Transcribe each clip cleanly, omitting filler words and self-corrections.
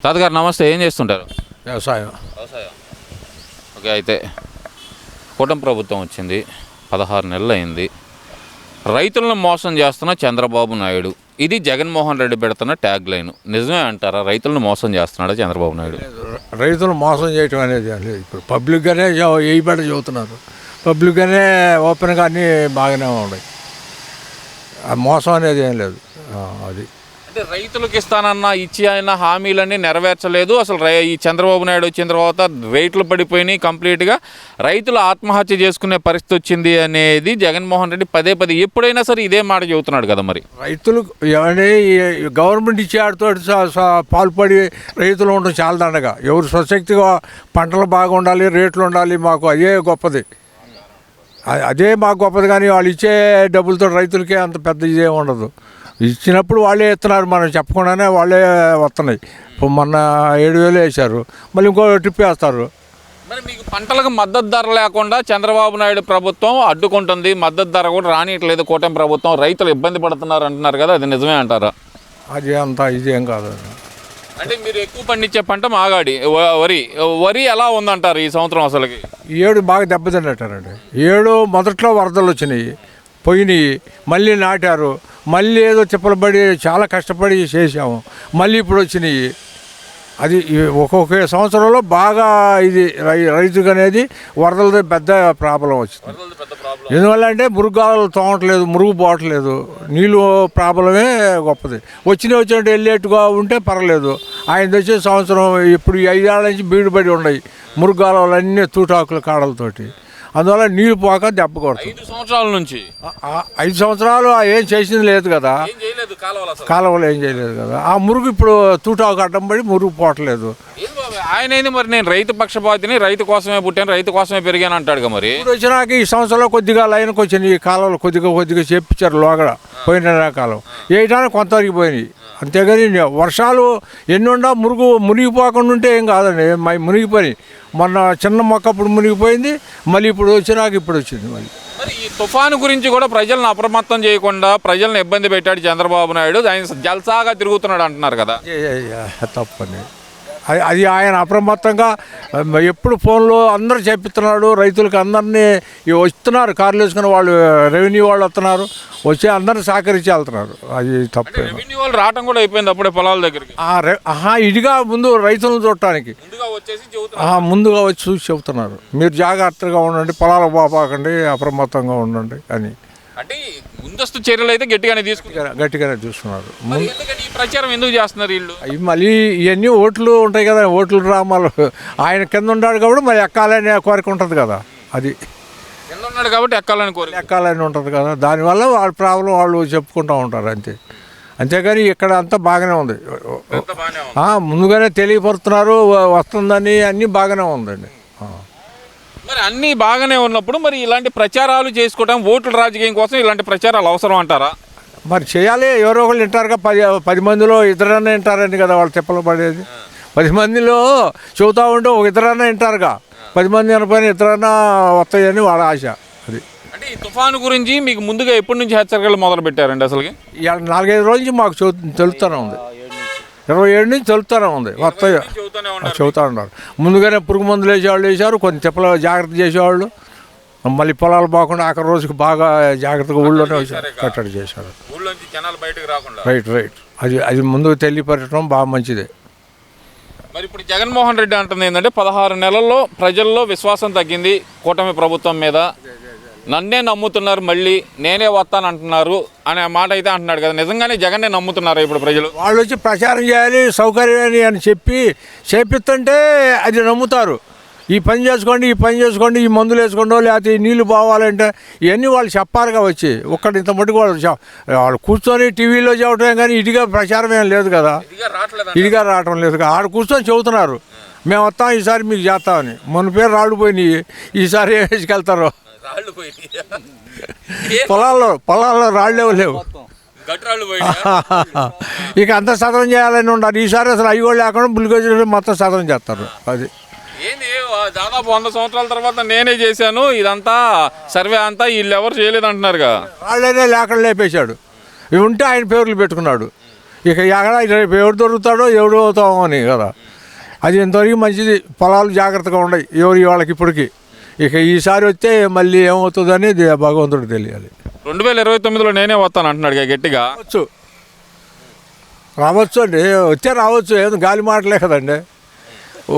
తాతగారు నమస్తే, ఏం చేస్తుంటారు? వ్యవసాయం. ఓకే, అయితే కూటమి ప్రభుత్వం వచ్చింది, 16 నెలలు అయింది. రైతులను మోసం చేస్తున్న చంద్రబాబు నాయుడు, ఇది జగన్మోహన్ రెడ్డి పెడుతున్న ట్యాగ్ లైన్. నిజమే అంటారా? రైతులను మోసం చేస్తున్నాడా చంద్రబాబు నాయుడు? రైతులు మోసం చేయటం అనేది లేదు. ఇప్పుడు పబ్లిక్గానే వేయబడి చెబుతున్నారు. పబ్లిక్గానే ఓపెన్గా అన్నీ బాగానే ఉన్నాయి. మోసం అనేది ఏం లేదు. అది అంటే రైతులకు ఇస్తానన్న ఇచ్చి ఆయన హామీలన్నీ నెరవేర్చలేదు. అసలు ఈ చంద్రబాబు నాయుడు వచ్చిన తర్వాత రేట్లు పడిపోయినాయి కంప్లీట్గా. రైతులు ఆత్మహత్య చేసుకునే పరిస్థితి వచ్చింది అనేది జగన్మోహన్ రెడ్డి పదే పదే ఎప్పుడైనా సరే ఇదే మాట చెబుతున్నాడు కదా. మరి రైతులు గవర్నమెంట్ ఇచ్చే ఆడితో పాల్పడి రైతులు ఉండడం చాలా దండగా. ఎవరు స్వశక్తిగా పంటలు బాగా ఉండాలి, రేట్లు ఉండాలి, మాకు అదే గొప్పది. అదే మాకు గొప్పది. కానీ వాళ్ళు ఇచ్చే డబ్బులతో రైతులకే అంత పెద్ద ఇదే ఉండదు. ఇచ్చినప్పుడు వాళ్ళే ఇస్తున్నారు, మనం చెప్పకుండానే వాళ్ళే వస్తున్నాయి. ఇప్పుడు మొన్న 7,000 వేశారు, మళ్ళీ ఇంకో ట్రిప్ వేస్తారు. మరి మీకు పంటలకు మద్దతు ధర లేకుండా చంద్రబాబు నాయుడు ప్రభుత్వం అడ్డుకుంటుంది, మద్దతు ధర కూడా రానియట్లేదు కూటమి ప్రభుత్వం, రైతులు ఇబ్బంది పడుతున్నారు అంటున్నారు కదా, అది నిజమే అంటారా? అది అంతా ఇదేం కాదు. అంటే మీరు ఎక్కువ పండించే పంట మాగాడి వరి ఎలా ఉందంటారు ఈ సంవత్సరం? అసలుకి 7 బాగా దెబ్బతిన్నట్టారండి. 7 మొదట్లో వరదలు వచ్చినాయి, పోయినాయి, మళ్ళీ నాటారు, మళ్ళీ ఏదో తిప్పలబడి చాలా కష్టపడి చేసాము, మళ్ళీ ఇప్పుడు వచ్చినాయి. అది ఒక్కొక్క సంవత్సరంలో బాగా ఇది రైతుకు అనేది వరదలతో పెద్ద ప్రాబ్లం వచ్చింది. ఎందువల్ల అంటే మురుగాలు తోమట్లేదు, మురుగు పోవట్లేదు, నీళ్ళు ప్రాబ్లమే గొప్పది. వచ్చినట్టు వెళ్ళేట్టుగా ఉంటే పర్వాలేదు. ఆయన వచ్చే సంవత్సరం ఇప్పుడు 5 ఏళ్ళ నుంచి బీడుబడి ఉన్నాయి మురుగాలన్నీ తూటాకుల కాడలతోటి. అందువల్ల నీళ్ళు పోక దెబ్బ కొడుతుంది. 5 సంవత్సరాల నుంచి 5 సంవత్సరాలు ఏం చేసింది లేదు కదా, కాలువలు ఏం చేయలేదు కదా. ఆ మురుగు ఇప్పుడు తూటాకు అడ్డం పడి మురుగు పోవట్లేదు. ఆయన ఏంది మరి, నేను రైతు పక్షపాతిని, రైతు కోసమే పుట్టాను, రైతు కోసమే పెరిగాను అంటాడు. మరి ఇప్పుడు వచ్చినాక ఈ సంవత్సరంలో కొద్దిగా లైన్కి వచ్చినాయి, ఈ కాలువలు కొద్దిగా చేపించారు లోగడ. పోయిన కాలం వేయడానికి కొంతవరకు పోయినాయి, అంతేగాని వర్షాలు ఎన్ని ఉండా మునిగిపోకుండా ఉంటే ఏం కాదండి. మునిగిపోయి మొన్న చిన్న మొక్క అప్పుడు మునిగిపోయింది, మళ్ళీ ఇప్పుడు వచ్చినాక ఇప్పుడు వచ్చింది మళ్ళీ. మరి ఈ తుఫాను గురించి కూడా ప్రజలను అప్రమత్తం చేయకుండా ప్రజలను ఇబ్బంది పెట్టాడు చంద్రబాబు నాయుడు, ఆయన జల్సాగా తిరుగుతున్నాడు అంటున్నారు కదా. తప్పని అది ఆయన అప్రమత్తంగా ఎప్పుడు ఫోన్లో అందరూ చెప్పిస్తున్నాడు. రైతులకు అందరినీ వస్తున్నారు, కార్లు వేసుకుని వాళ్ళు రెవెన్యూ వాళ్ళు వస్తున్నారు, వచ్చి అందరిని సహకరించి వెళ్తున్నారు. అది తప్ప. రెవెన్యూ వాళ్ళు రావడం కూడా అయిపోయింది అప్పుడే పొలాల దగ్గరికి. ఇదిగా ముందు రైతులను చూడటానికి ముందుగా వచ్చి చూసి చెబుతున్నారు, మీరు జాగ్రత్తగా ఉండండి, పొలాలకు పోపాకండి, అప్రమత్తంగా ఉండండి అని. అంటే ముందస్తు చర్యలు అయితే గట్టిగానే చూస్తున్నారు. ఈ ప్రచారం ఎందుకు చేస్తున్నారు వీళ్ళు? మళ్ళీ ఇవన్నీ ఓట్లు ఉంటాయి కదా, ఓట్లు డ్రామాలు. ఆయన కింద ఉన్నాడు కాబట్టి మరి ఎక్కాలనే కోరిక ఉంటుంది కదా, అది కింద ఉన్నాడు కాబట్టి ఎక్కాలని ఉంటుంది కదా. దానివల్ల వాళ్ళ ప్రాబ్లం వాళ్ళు చెప్పుకుంటూ ఉంటారు అంతే. అంతేగాని ఇక్కడ అంతా బాగానే ఉంది. ముందుగానే తెలియపరుస్తున్నారు వస్తుందని, అన్నీ బాగానే ఉందండి. మరి అన్నీ బాగానే ఉన్నప్పుడు మరి ఇలాంటి ప్రచారాలు చేసుకోవడం, ఓట్ల రాజకీయం కోసం ఇలాంటి ప్రచారాలు అవసరం అంటారా? మరి చేయాలి. ఎవరో ఒకళ్ళు వింటారుగా, 10 మందిలో ఇద్దరన్నా వింటారని కదా వాళ్ళు తిప్పలు పడేది. 10 మందిలో చెబుతూ ఉంటే ఒక ఇద్దరన్నా వింటారుగా, 10 మంది అనపోయినా ఇద్దరన్నా వస్తాయని వాళ్ళ ఆశ. అది అంటే ఈ తుఫాను గురించి మీకు ముందుగా ఎప్పటి నుంచి హెచ్చరికలు మొదలు పెట్టారండి? అసలుకి 4-5 రోజుల నుంచి మాకు తెలుస్తూనే ఉంది. 27 నుంచి తెలుస్తూనే ఉంది, వస్తాయి చెబుతూ ఉన్నారు. ముందుగానే పురుగు మందులు వేసేవాళ్ళు వేశారు, కొన్ని తిప్పలు జాగ్రత్త చేసేవాళ్ళు. మళ్ళీ పొలాలు పోకుండా ఆఖరి రోజుకి బాగా జాగ్రత్తగా ఊళ్ళోనే కట్టడి చేశారు. రైట్ అది ముందుకు తెలియపరచడం బాగా మంచిదే. మరి ఇప్పుడు జగన్మోహన్ రెడ్డి అంటుంది ఏంటంటే 16 నెలల్లో ప్రజల్లో విశ్వాసం తగ్గింది కూటమి ప్రభుత్వం మీద, నన్నే నమ్ముతున్నారు, మళ్ళీ నేనే వస్తానంటున్నారు అనే మాట అయితే అంటున్నాడు కదా. నిజంగానే జగన్నే నమ్ముతున్నారు ఇప్పుడు ప్రజలు? వాళ్ళు వచ్చి ప్రచారం చేయాలి, సౌకర్యాన్ని అని చేపిస్తుంటే అది నమ్ముతారు. ఈ పని చేసుకోండి, ఈ మందులు వేసుకోండి, లేకపోతే ఈ నీళ్లు పోవాలంటే ఇవన్నీ వాళ్ళు చెప్పాలిగా. వచ్చి ఇంత మటుకు వాళ్ళు కూర్చొని టీవీలో చెప్పడం కానీ ఇదిగా ప్రచారం ఏం లేదు కదా, ఇదిగా రావటం లేదు కదా. ఆడ కూర్చొని చెబుతున్నారు, మేము వస్తాం, ఈసారి మీకు చేస్తామని. మన పేరు రాళ్ళు పోయినాయి, ఈసారి ఏం వేసుకెళ్తారు? పొలాల్లో రాళ్ళే లేవు, ఇక అంతా సదనం చేయాలని ఉండాలి. ఈసారి అసలు అవి కూడా లేకుండా బుల్లిగొజ్జు మొత్తం సదనం చేస్తారు. అది ఏంది దాదాపు 100 సంవత్సరాల తర్వాత నేనే చేశాను ఇదంతా సర్వే అంతా, వీళ్ళు ఎవరు చేయలేదు అంటున్నారుగా. వాళ్ళనే లేకుండా లేపేశాడు. ఇవి ఉంటే ఆయన పేర్లు పెట్టుకున్నాడు. ఇక ఎక్కడ రేపు ఎవడు దొరుకుతాడో ఎవడు అవుతామో అని కదా. అది ఇంతవరకు మంచిది, పొలాలు జాగ్రత్తగా ఉన్నాయి ఎవరి వాళ్ళకి ఇప్పటికి. ఇక ఈసారి వస్తే మళ్ళీ ఏమవుతుందని భగవంతుడికి తెలియాలి. 2029లో నేనే వస్తాను అంటున్నాడు గట్టిగా. రావచ్చు అండి, వచ్చే రావచ్చు, ఏదో గాలి మాటలే కదండి.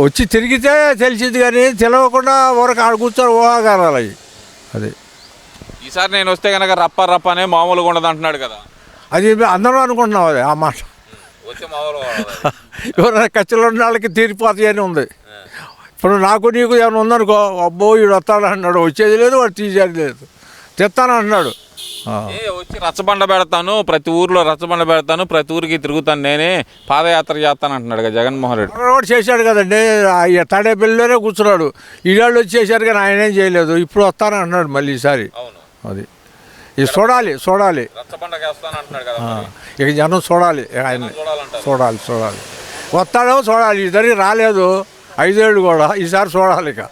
వచ్చి తిరిగితే తెలిసింది, కానీ తెలియకుండా ఊరకు ఆడ కూర్చొని ఊహాగానాలు అవి. అది ఈసారి నేను వస్తే కనుక రప్ప అనే మామూలుగా ఉండదు అంటున్నాడు కదా. అది అందరూ అనుకుంటున్నాం అది ఆ మాట. వచ్చే మామూలుగా ఎవరైనా ఖర్చులు ఉన్న వాళ్ళకి తీరిపోతాయి అని ఉంది. ఇప్పుడు నాకు నీకు ఏమైనా ఉందనుకో, అబ్బో వీడు వస్తాడు అన్నాడు, వచ్చేది లేదు, వాడు తీసేది లేదు, తెస్తాను అన్నాడు. వచ్చి రచ్చబండ పెడతాను, ప్రతి ఊర్లో రచ్చబండ పెడతాను, ప్రతి ఊరికి తిరుగుతాను, నేనే పాదయాత్ర చేస్తాను అంటున్నాడు కదా జగన్మోహన్ రెడ్డి. కూడా చేశాడు కదండి, తాడేపల్లిలోనే కూర్చున్నాడు. ఈడాళ్ళు వచ్చేసారు కానీ ఆయన ఏం చేయలేదు. ఇప్పుడు వస్తాను అంటున్నాడు మళ్ళీ ఈసారి. అది ఇది చూడాలి ఇక జనం చూడాలి, ఆయన చూడాలి వస్తాడో చూడాలి. ఇద్దరికి రాలేదు 5 ఏళ్ళు కూడా, ఈసారి చూడాలి ఇక.